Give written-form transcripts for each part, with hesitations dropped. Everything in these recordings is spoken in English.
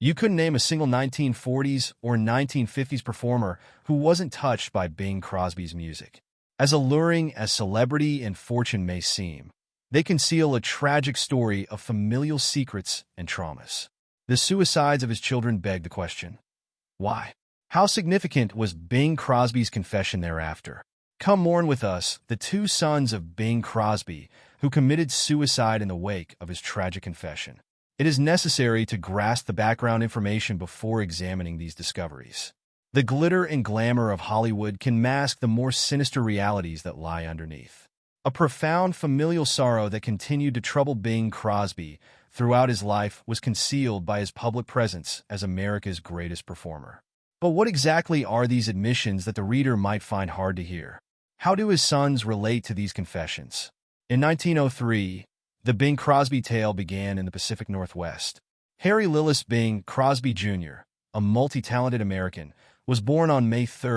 You couldn't name a single 1940s or 1950s performer who wasn't touched by Bing Crosby's music. As alluring as celebrity and fortune may seem, they conceal a tragic story of familial secrets and traumas. The suicides of his children beg the question, why? How significant was Bing Crosby's confession thereafter? Come mourn with us the two sons of Bing Crosby who committed suicide in the wake of his tragic confession. It is necessary to grasp the background information before examining these discoveries. The glitter and glamour of Hollywood can mask the more sinister realities that lie underneath. A profound familial sorrow that continued to trouble Bing Crosby throughout his life was concealed by his public presence as America's greatest performer. But what exactly are these admissions that the reader might find hard to hear? How do his sons relate to these confessions? In 1903, the Bing Crosby tale began in the Pacific Northwest. Harry Lillis Bing Crosby Jr., a multi-talented American, was born on May 3,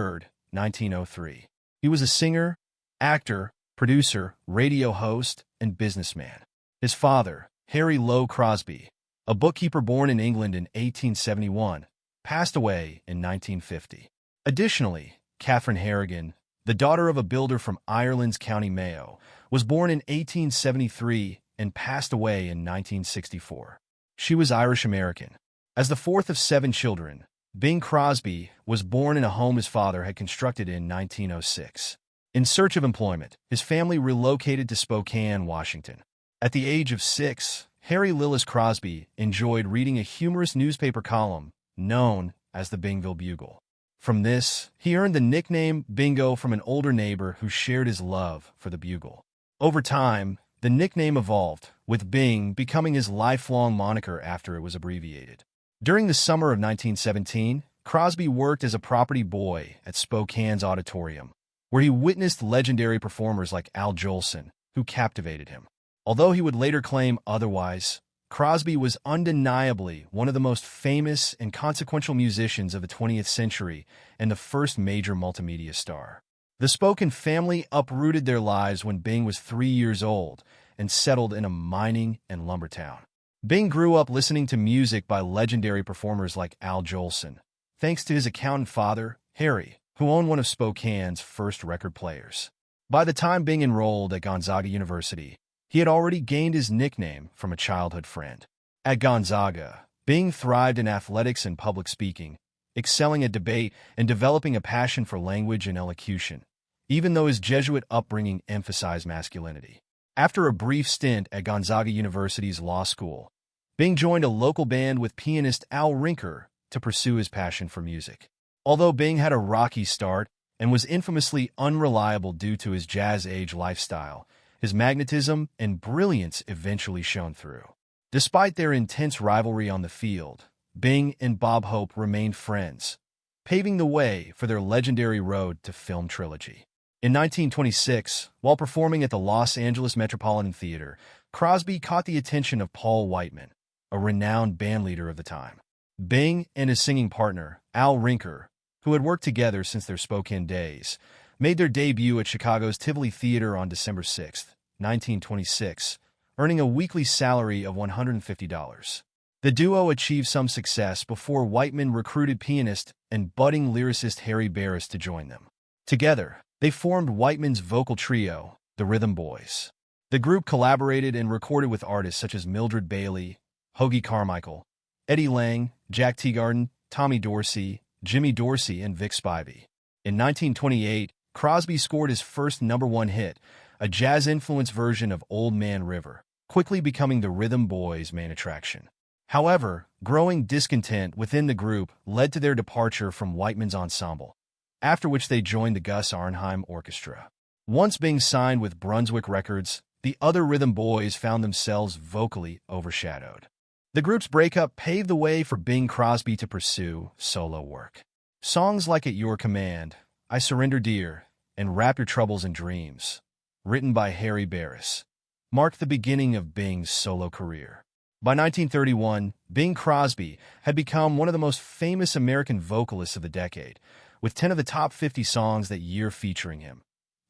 1903. He was a singer, actor, producer, radio host, and businessman. His father, Harry Lowe Crosby, a bookkeeper born in England in 1871, passed away in 1950. Additionally, Catherine Harrigan, the daughter of a builder from Ireland's County Mayo, was born in 1873 and passed away in 1964. She was Irish-American. As the fourth of 7 children, Bing Crosby was born in a home his father had constructed in 1906. In search of employment, his family relocated to Spokane, Washington. At the age of 6, Harry Lillis Crosby enjoyed reading a humorous newspaper column known as the Bingville Bugle. From this, he earned the nickname Bingo from an older neighbor who shared his love for the Bugle. Over time, the nickname evolved, with Bing becoming his lifelong moniker after it was abbreviated. During the summer of 1917, Crosby worked as a property boy at Spokane's auditorium, where he witnessed legendary performers like Al Jolson, who captivated him. Although he would later claim otherwise, Crosby was undeniably one of the most famous and consequential musicians of the 20th century and the first major multimedia star. The Spokane family uprooted their lives when Bing was 3 years old and settled in a mining and lumber town. Bing grew up listening to music by legendary performers like Al Jolson, thanks to his accountant father, Harry, who owned one of Spokane's first record players. By the time Bing enrolled at Gonzaga University, he had already gained his nickname from a childhood friend. At Gonzaga, Bing thrived in athletics and public speaking, excelling at debate and developing a passion for language and elocution, even though his Jesuit upbringing emphasized masculinity. After a brief stint at Gonzaga University's law school, Bing joined a local band with pianist Al Rinker to pursue his passion for music. Although Bing had a rocky start and was infamously unreliable due to his jazz-age lifestyle, his magnetism and brilliance eventually shone through. Despite their intense rivalry on the field, Bing and Bob Hope remained friends, paving the way for their legendary road to film trilogy. In 1926, while performing at the Los Angeles Metropolitan Theater, Crosby caught the attention of Paul Whiteman, a renowned bandleader of the time. Bing and his singing partner, Al Rinker, who had worked together since their Spokane days, made their debut at Chicago's Tivoli Theater on December 6, 1926, earning a weekly salary of $150. The duo achieved some success before Whiteman recruited pianist and budding lyricist Harry Barris to join them. Together, they formed Whiteman's vocal trio, the Rhythm Boys. The group collaborated and recorded with artists such as Mildred Bailey, Hoagy Carmichael, Eddie Lang, Jack Teagarden, Tommy Dorsey, Jimmy Dorsey, and Vic Spivey. In 1928, Crosby scored his first #1 hit, a jazz-influenced version of Old Man River, quickly becoming the Rhythm Boys' main attraction. However, growing discontent within the group led to their departure from Whiteman's ensemble, after which they joined the Gus Arnheim Orchestra. Once being signed with Brunswick Records, the other Rhythm Boys found themselves vocally overshadowed. The group's breakup paved the way for Bing Crosby to pursue solo work. Songs like At Your Command, I Surrender Dear, and Wrap Your Troubles in Dreams, written by Harry Barris, marked the beginning of Bing's solo career. By 1931, Bing Crosby had become one of the most famous American vocalists of the decade, with 10 of the top 50 songs that year featuring him,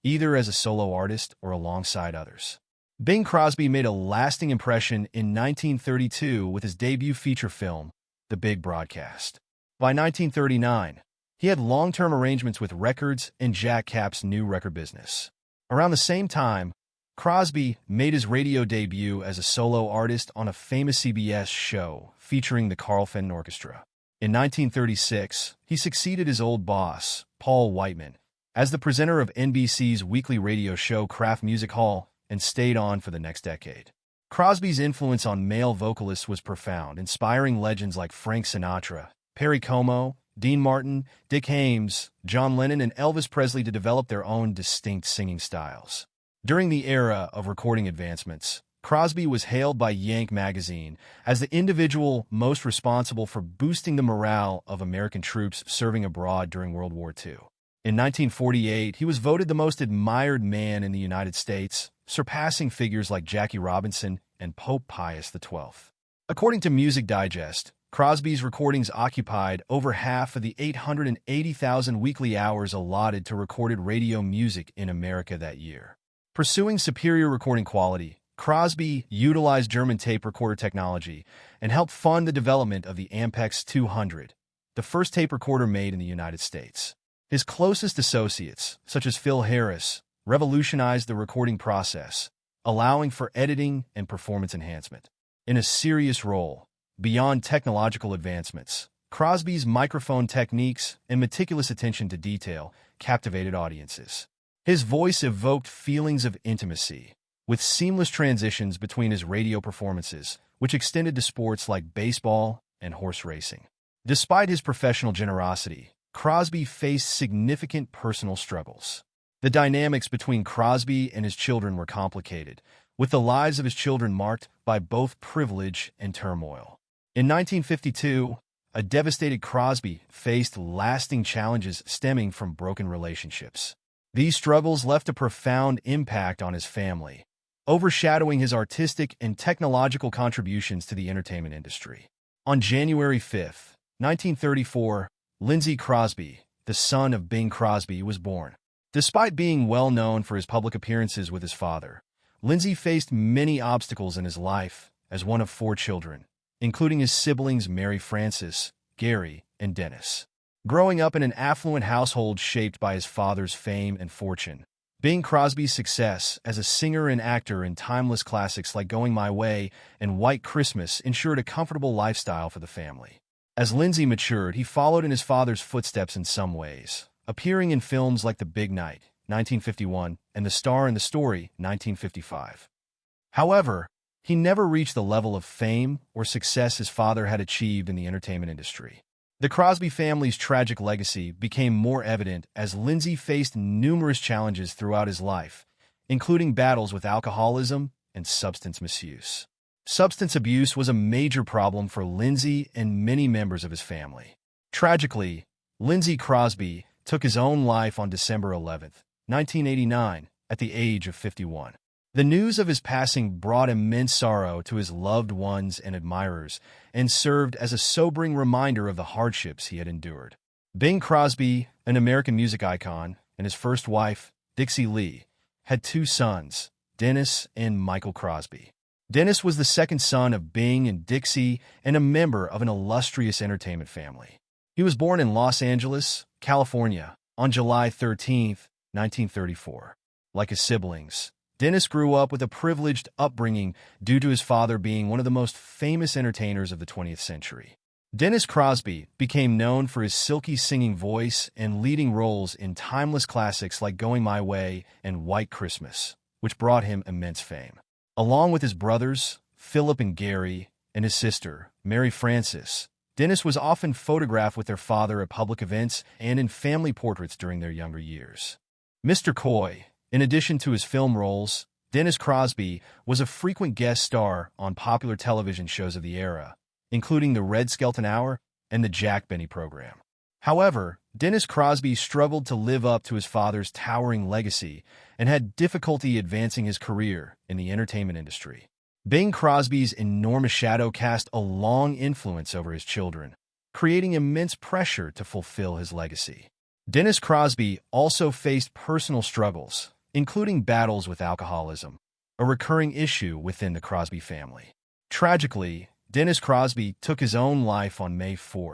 either as a solo artist or alongside others. Bing Crosby made a lasting impression in 1932 with his debut feature film, the big broadcast. By 1939, he had long-term arrangements with Records and Jack Cap's new record business. Around the same time, Crosby made his radio debut as a solo artist on a famous CBS show featuring the Carl Fenton Orchestra. In 1936, he succeeded his old boss, Paul Whiteman, as the presenter of NBC's weekly radio show Kraft Music Hall and stayed on for the next decade. Crosby's influence on male vocalists was profound, inspiring legends like Frank Sinatra, Perry Como, Dean Martin, Dick Haymes, John Lennon, and Elvis Presley to develop their own distinct singing styles. During the era of recording advancements, Crosby was hailed by Yank magazine as the individual most responsible for boosting the morale of American troops serving abroad during World War II. In 1948, he was voted the most admired man in the United States, surpassing figures like Jackie Robinson and Pope Pius XII. According to Music Digest, Crosby's recordings occupied over half of the 880,000 weekly hours allotted to recorded radio music in America that year. Pursuing superior recording quality, Crosby utilized German tape recorder technology and helped fund the development of the Ampex 200, the first tape recorder made in the United States. His closest associates, such as Phil Harris, revolutionized the recording process, allowing for editing and performance enhancement. In a serious role, beyond technological advancements, Crosby's microphone techniques and meticulous attention to detail captivated audiences. His voice evoked feelings of intimacy, with seamless transitions between his radio performances, which extended to sports like baseball and horse racing. Despite his professional generosity, Crosby faced significant personal struggles. The dynamics between Crosby and his children were complicated, with the lives of his children marked by both privilege and turmoil. In 1952, a devastated Crosby faced lasting challenges stemming from broken relationships. These struggles left a profound impact on his family, overshadowing his artistic and technological contributions to the entertainment industry. On January 5, 1934, Lindsey Crosby, the son of Bing Crosby, was born. Despite being well known for his public appearances with his father, Lindsey faced many obstacles in his life as one of 4 children, including his siblings Mary Frances, Gary, and Dennis. Growing up in an affluent household shaped by his father's fame and fortune, Bing Crosby's success as a singer and actor in timeless classics like Going My Way and White Christmas ensured a comfortable lifestyle for the family. As Lindsey matured, he followed in his father's footsteps in some ways, appearing in films like The Big Night, 1951, and The Star and the Story, 1955. However, he never reached the level of fame or success his father had achieved in the entertainment industry. The Crosby family's tragic legacy became more evident as Lindsey faced numerous challenges throughout his life, including battles with alcoholism and substance misuse. Substance abuse was a major problem for Lindsey and many members of his family. Tragically, Lindsey Crosby took his own life on December 11, 1989, at the age of 51. The news of his passing brought immense sorrow to his loved ones and admirers and served as a sobering reminder of the hardships he had endured. Bing Crosby, an American music icon, and his first wife, Dixie Lee, had 2 sons, Dennis and Michael Crosby. Dennis was the second son of Bing and Dixie and a member of an illustrious entertainment family. He was born in Los Angeles, California, on July 13, 1934. Like his siblings, Dennis grew up with a privileged upbringing due to his father being one of the most famous entertainers of the 20th century. Dennis Crosby became known for his silky singing voice and leading roles in timeless classics like Going My Way and White Christmas, which brought him immense fame. Along with his brothers, Philip and Gary, and his sister, Mary Frances, Dennis was often photographed with their father at public events and in family portraits during their younger years. Mr. Coy. In addition to his film roles, Dennis Crosby was a frequent guest star on popular television shows of the era, including The Red Skelton Hour and The Jack Benny Program. However, Dennis Crosby struggled to live up to his father's towering legacy and had difficulty advancing his career in the entertainment industry. Bing Crosby's enormous shadow cast a long influence over his children, creating immense pressure to fulfill his legacy. Dennis Crosby also faced personal struggles, including battles with alcoholism, a recurring issue within the Crosby family. Tragically, Dennis Crosby took his own life on May 4,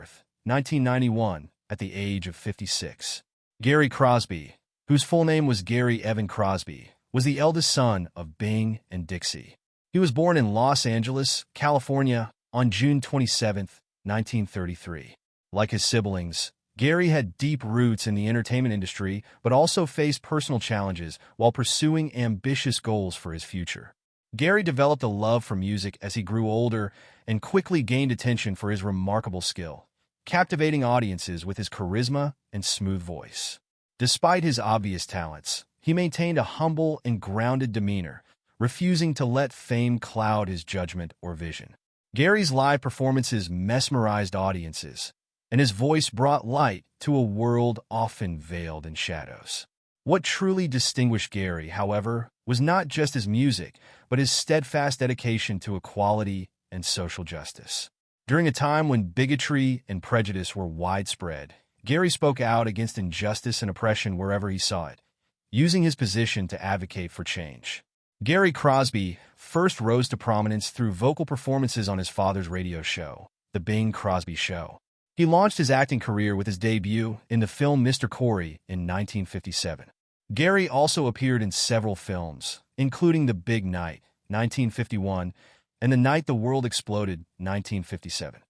1991, at the age of 56. Gary Crosby, whose full name was Gary Evan Crosby, was the eldest son of Bing and Dixie. He was born in Los Angeles, California, on June 27, 1933. Like his siblings, Gary had deep roots in the entertainment industry but also faced personal challenges while pursuing ambitious goals for his future. Gary developed a love for music as he grew older and quickly gained attention for his remarkable skill, captivating audiences with his charisma and smooth voice. Despite his obvious talents, he maintained a humble and grounded demeanor, refusing to let fame cloud his judgment or vision. Gary's live performances mesmerized audiences, and his voice brought light to a world often veiled in shadows. What truly distinguished Gary, however, was not just his music, but his steadfast dedication to equality and social justice. During a time when bigotry and prejudice were widespread, Gary spoke out against injustice and oppression wherever he saw it, using his position to advocate for change. Gary Crosby first rose to prominence through vocal performances on his father's radio show, The Bing Crosby Show. He launched his acting career with his debut in the film Mr. Corey in 1957. Gary also appeared in several films, including The Big Night, 1951, and The Night the World Exploded, 1957.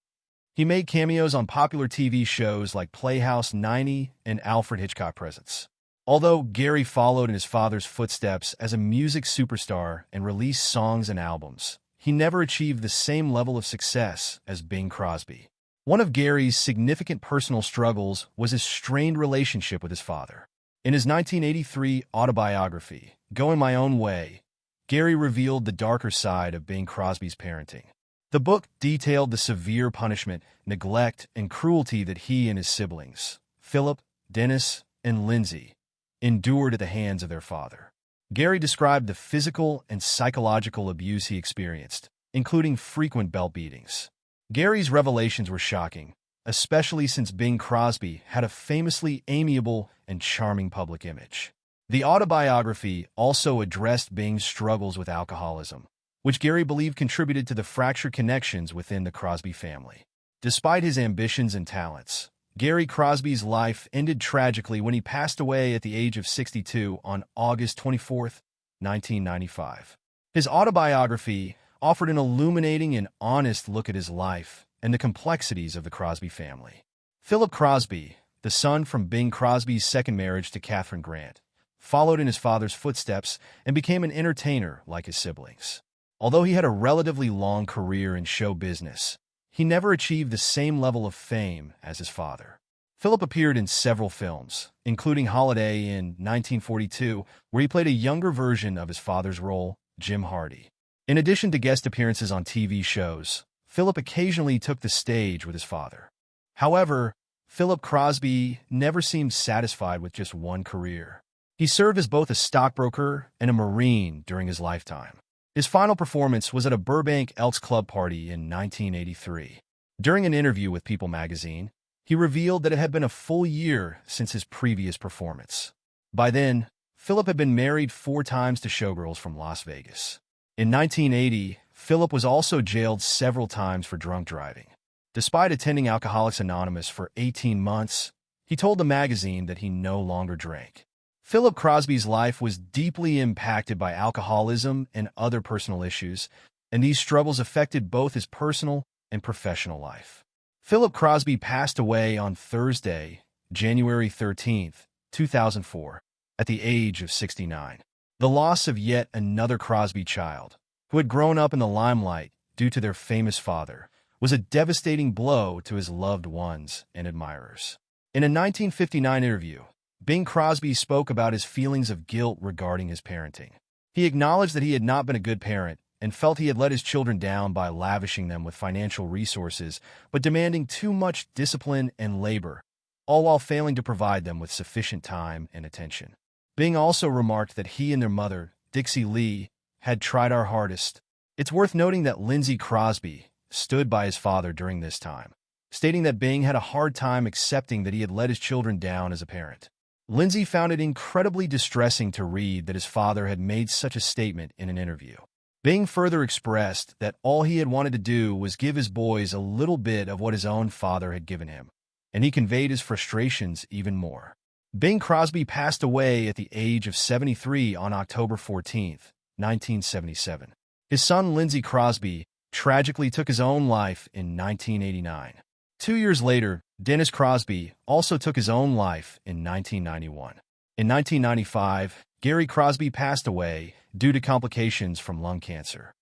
He made cameos on popular TV shows like Playhouse 90 and Alfred Hitchcock Presents. Although Gary followed in his father's footsteps as a music superstar and released songs and albums, he never achieved the same level of success as Bing Crosby. One of Gary's significant personal struggles was his strained relationship with his father. In his 1983 autobiography, Going My Own Way, Gary revealed the darker side of Bing Crosby's parenting. The book detailed the severe punishment, neglect, and cruelty that he and his siblings, Philip, Dennis, and Lindsay, endured at the hands of their father. Gary described the physical and psychological abuse he experienced, including frequent belt beatings. Gary's revelations were shocking, especially since Bing Crosby had a famously amiable and charming public image. The autobiography also addressed Bing's struggles with alcoholism, which Gary believed contributed to the fractured connections within the Crosby family. Despite his ambitions and talents, Gary Crosby's life ended tragically when he passed away at the age of 62 on August 24, 1995. His autobiography offered an illuminating and honest look at his life and the complexities of the Crosby family. Philip Crosby, the son from Bing Crosby's second marriage to Katharine Grant, followed in his father's footsteps and became an entertainer like his siblings. Although he had a relatively long career in show business, he never achieved the same level of fame as his father. Philip appeared in several films, including Holiday in 1942, where he played a younger version of his father's role, Jim Hardy. In addition to guest appearances on TV shows, Philip occasionally took the stage with his father. However, Philip Crosby never seemed satisfied with just one career. He served as both a stockbroker and a Marine during his lifetime. His final performance was at a Burbank Elks Club party in 1983. During an interview with People magazine, he revealed that it had been a full year since his previous performance. By then, Philip had been married 4 times to showgirls from Las Vegas. In 1980, Philip was also jailed several times for drunk driving. Despite attending Alcoholics Anonymous for 18 months, he told the magazine that he no longer drank. Philip Crosby's life was deeply impacted by alcoholism and other personal issues, and these struggles affected both his personal and professional life. Philip Crosby passed away on Thursday, January 13, 2004, at the age of 69. The loss of yet another Crosby child, who had grown up in the limelight due to their famous father, was a devastating blow to his loved ones and admirers. In a 1959 interview, Bing Crosby spoke about his feelings of guilt regarding his parenting. He acknowledged that he had not been a good parent and felt he had let his children down by lavishing them with financial resources, but demanding too much discipline and labor, all while failing to provide them with sufficient time and attention. Bing also remarked that he and their mother, Dixie Lee, had tried our hardest. It's worth noting that Lindsay Crosby stood by his father during this time, stating that Bing had a hard time accepting that he had let his children down as a parent. Lindsay found it incredibly distressing to read that his father had made such a statement in an interview. Bing further expressed that all he had wanted to do was give his boys a little bit of what his own father had given him, and he conveyed his frustrations even more. Bing Crosby passed away at the age of 73 on October 14, 1977. His son Lindsey Crosby tragically took his own life in 1989. 2 years later, Dennis Crosby also took his own life in 1991. In 1995, Gary Crosby passed away due to complications from lung cancer.